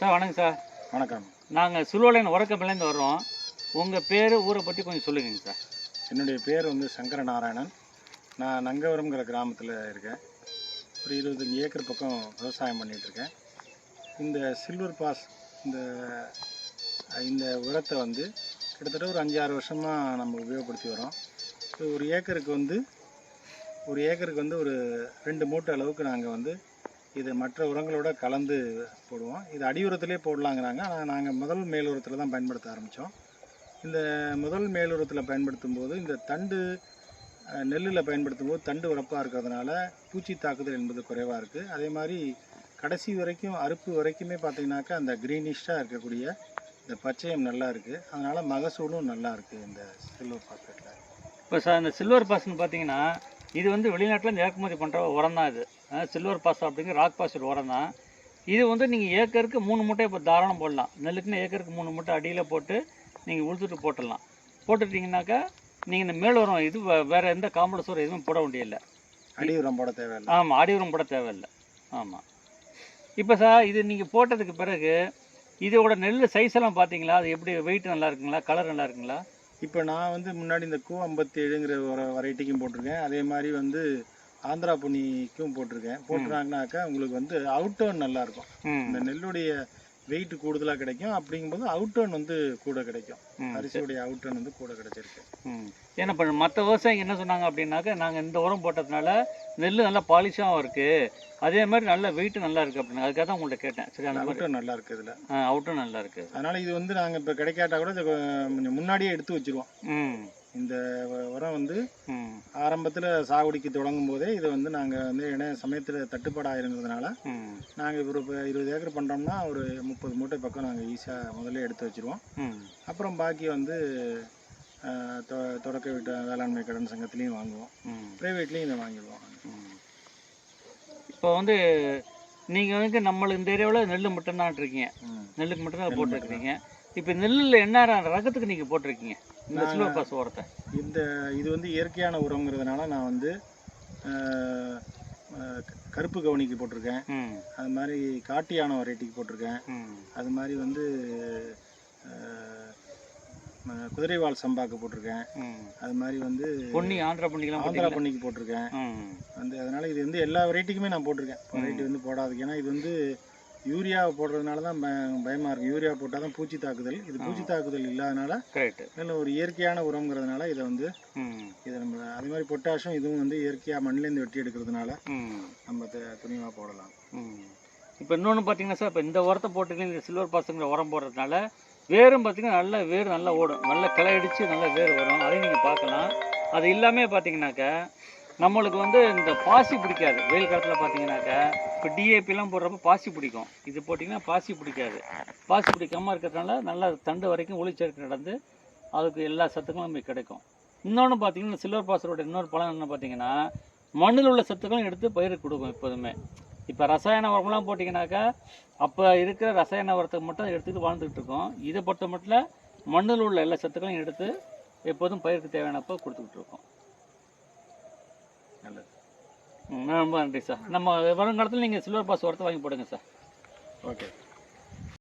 Sir வணக்கம் sir. வணக்கம். நாங்கள் சுல்வலைன் உரக்கப்பிலேருந்து வர்றோம். உங்கள் பேர் ஊரை பற்றி கொஞ்சம் சொல்லுங்க சார். என்னுடைய பேர் வந்து சங்கரநாராயணன். நான் நங்கவரம்ங்கிற கிராமத்தில் இருக்கேன். ஒரு 25 ஏக்கர் பக்கம் விவசாயம் பண்ணிகிட்ருக்கேன். இந்த சில்வர் பாஸ் இந்த உரத்தை வந்து கிட்டத்தட்ட ஒரு 5-6 வருஷமாக நம்ம உபயோகப்படுத்தி வரோம். ஒரு ஏக்கருக்கு வந்து ஒரு 2 மூட்டை அளவுக்கு நாங்கள் வந்து இது மற்ற உரங்களோட கலந்து போடுவோம். இது அடி உரத்திலே போடலாங்கிறாங்க. ஆனால் நாங்கள் முதல் மேல் உரத்தில் தான் பயன்படுத்த ஆரம்பித்தோம். இந்த முதல் மேல் உரத்தில் பயன்படுத்தும் போது இந்த தண்டு நெல்லில் பயன்படுத்தும் போது தண்டு உரப்பாக இருக்கிறதுனால பூச்சி தாக்குதல் என்பது குறைவாக இருக்குது. அதே மாதிரி கடைசி வரைக்கும் அறுப்பு வரைக்குமே பார்த்திங்கனாக்கா அந்த க்ரீனிஷாக இருக்கக்கூடிய இந்த பச்சையம் நல்லா இருக்குது. அதனால் மகசூலும் நல்லா இருக்குது இந்த சில்வர் பாஸ்பேட்டில். இப்போ சார் இந்த சில்வர் பாஸ்ன்னு பார்த்தீங்கன்னா இது வந்து வெளிநாட்டில் இறக்குமதி பண்ணுற உரம் தான். இது சில்வர் பாஸ் அப்படிங்கிற ராக் பாஸ்பேட் உரம் தான். இது வந்து நீங்கள் ஏக்கருக்கு 3 மூட்டை இப்போ தாராளம் போடலாம். நெல்லுக்குன்னு ஏக்கருக்கு 3 மூட்டை அடியில் போட்டு நீங்கள் உளுத்துட்டு போட்டுடலாம். போட்டுட்டிங்கனாக்கா நீங்கள் இந்த மேல் உரம் இது வேறு எந்த காம்பளஸ் உரம் எதுவும் போட வேண்டியதில்லை. அடி உரம் போட தேவையில்லை. ஆமாம், அடி உரம் போட தேவையில்லை. ஆமாம். இப்போ சார் இது நீங்கள் போட்டதுக்கு பிறகு இதோட நெல் சைஸ் எல்லாம் பார்த்தீங்களா? அது எப்படி வெயிட் நல்லா இருக்குங்களா, கலர் நல்லா இருக்குங்களா? இப்போ நான் வந்து முன்னாடி இந்த Q57ங்கிற ஒரு வெரைட்டிக்கும் போட்டிருக்கேன். அதே மாதிரி வந்து ஆந்திரா பொன்னிக்கும் போட்டுறாங்கனாக்கா உங்களுக்கு வந்து அவுட் டர்ன் நல்லாயிருக்கும். இந்த நெல்லுடைய வெயிட் கூடுதலாக கிடைக்கும். அப்படிங்கும்போது அவுட் டர்ன் வந்து கூட கிடைக்கும். அரிசியுடைய அவுட் டர்ன் வந்து கூட கிடைச்சிருக்கு. ஏன்னா இப்போ மற்ற விவசாயிங்க என்ன சொன்னாங்க அப்படின்னாக்கா, நாங்கள் இந்த உரம் போட்டதுனால நெல் நல்லா பாலிஷாகவும் இருக்குது, அதே மாதிரி நல்ல வெயிட் நல்லா இருக்குது அப்படின்னு. அதுக்காக தான் உங்கள்கிட்ட கேட்டேன். சரி, அந்த அவுட் டர்ன் நல்லா இருக்குது. இதில் அவுட் டர்ன் நல்லா இருக்குது. அதனால் இது வந்து நாங்கள் இப்போ கிடைக்காட்டா கூட கொஞ்சம் முன்னாடியே எடுத்து வச்சுருவோம். இந்த உரம் வந்து ஆரம்பத்தில் சாகுடிக்கு தொடங்கும் போதே இதை வந்து நாங்கள் வந்து இணைய சமயத்தில் தட்டுப்பாடாக இருந்ததுனால நாங்கள் இப்போ 20 ஏக்கர் பண்ணுறோம்னா ஒரு 30 மூட்டை பக்கம் நாங்கள் ஈஸியாக முதல்ல எடுத்து வச்சுருவோம். அப்புறம் பாக்கி வந்து தொடக்க வீட்டு வேளாண்மை கடன் சங்கத்துலேயும் வாங்குவோம், ப்ரைவேட்லேயும் இதை வாங்கிடுவோம். இப்போ வந்து நீங்கள் வந்து நம்மளுக்கு இந்த ஏரியாவில் நெல் மட்டும்தான் இருக்கீங்க, நெல்லுக்கு மட்டும்தான் போட்டுருக்கீங்க. இப்போ நெல்லில் என்ன ரகத்துக்கு நீங்கள் போட்டிருக்கீங்க இந்த சில்வர் பாஸ் உரத்தை? இது வந்து இயற்கையான உரங்கிறதுனால நான் வந்து கருப்பு கவுனிக்கு போட்டிருக்கேன். அது மாதிரி காட்டியான வெரைட்டிக்கு போட்டிருக்கேன். அது மாதிரி வந்து குதிரைவால் சம்பாக்கு போட்டிருக்கேன். அது மாதிரி வந்து ஆந்திரா பொன்னிக்கு போட்டிருக்கேன். வந்து அதனால் இது வந்து எல்லா வெரைட்டிக்குமே நான் போட்டிருக்கேன். வெரைட்டி வந்து போடாதுக்கு. ஏன்னா இது வந்து யூரியா போடுறதுனால தான் பயமாக இருக்குது. யூரியா போட்டால் தான் பூச்சி தாக்குதல். இது பூச்சி தாக்குதல் இல்லாதனால இதில் ஒரு இயற்கையான உரங்கிறதுனால இதை வந்து இதை நம்ம அதே மாதிரி பொட்டாஷும் இதுவும் வந்து இயற்கையாக மண்ணிலேருந்து வெட்டி எடுக்கிறதுனால நம்ம துணிவாக போடலாம். இப்போ இன்னொன்று பார்த்தீங்கன்னா சார், இப்போ இந்த உரத்தை போட்டுக்கிட்டு இந்த சில்வர் பாஸுங்கிற உரம் போடுறதுனால வேரும் பார்த்தீங்கன்னா நல்ல வேர் நல்லா ஓடும், நல்லா கிளை அடித்து நல்ல வேர் வரும். அதையும் நீங்கள் பார்க்கலாம். அது இல்லாமல் பார்த்தீங்கன்னாக்கா நம்மளுக்கு வந்து இந்த பாசி பிடிக்காது. வெயில் காலத்தில் பார்த்தீங்கன்னாக்கா இப்போ டிஏபிலாம் போடுறப்ப பாசி பிடிக்கும். இது போட்டிங்கன்னா பாசி பிடிக்காது. பாசி பிடிக்காமல் இருக்கிறதுனால நல்லா தண்டு வரைக்கும் ஒளிச்சேர்க்கை நடந்து அதுக்கு எல்லா சத்துக்களும் நமக்கு கிடைக்கும். இன்னொன்று பார்த்தீங்கன்னா சில்வர் பாஸரோட இன்னொரு பலன் என்ன பார்த்தீங்கன்னா மண்ணில் உள்ள சத்துக்களும் எடுத்து பயிருக்கு கொடுக்கும் எப்போதுமே. இப்போ ரசாயன உரம்லாம் போட்டிங்கனாக்கா அப்போ இருக்கிற ரசாயன உரத்தை மட்டும் எடுத்துக்கிட்டு வாழ்ந்துக்கிட்டு இருக்கோம். இதை பொறுத்த மட்டும் மண்ணில் உள்ள எல்லா சத்துக்களையும் எடுத்து எப்போதும் பயிருக்கு தேவையானப்போ கொடுத்துக்கிட்டு இருக்கோம். நல்லது. ரொம்ப நன்றி சார். நம்ம வருங்காலத்தில் நீங்கள் சில்வர் பாஸ் உரத்தை வாங்கி போடுங்க சார். ஓகே.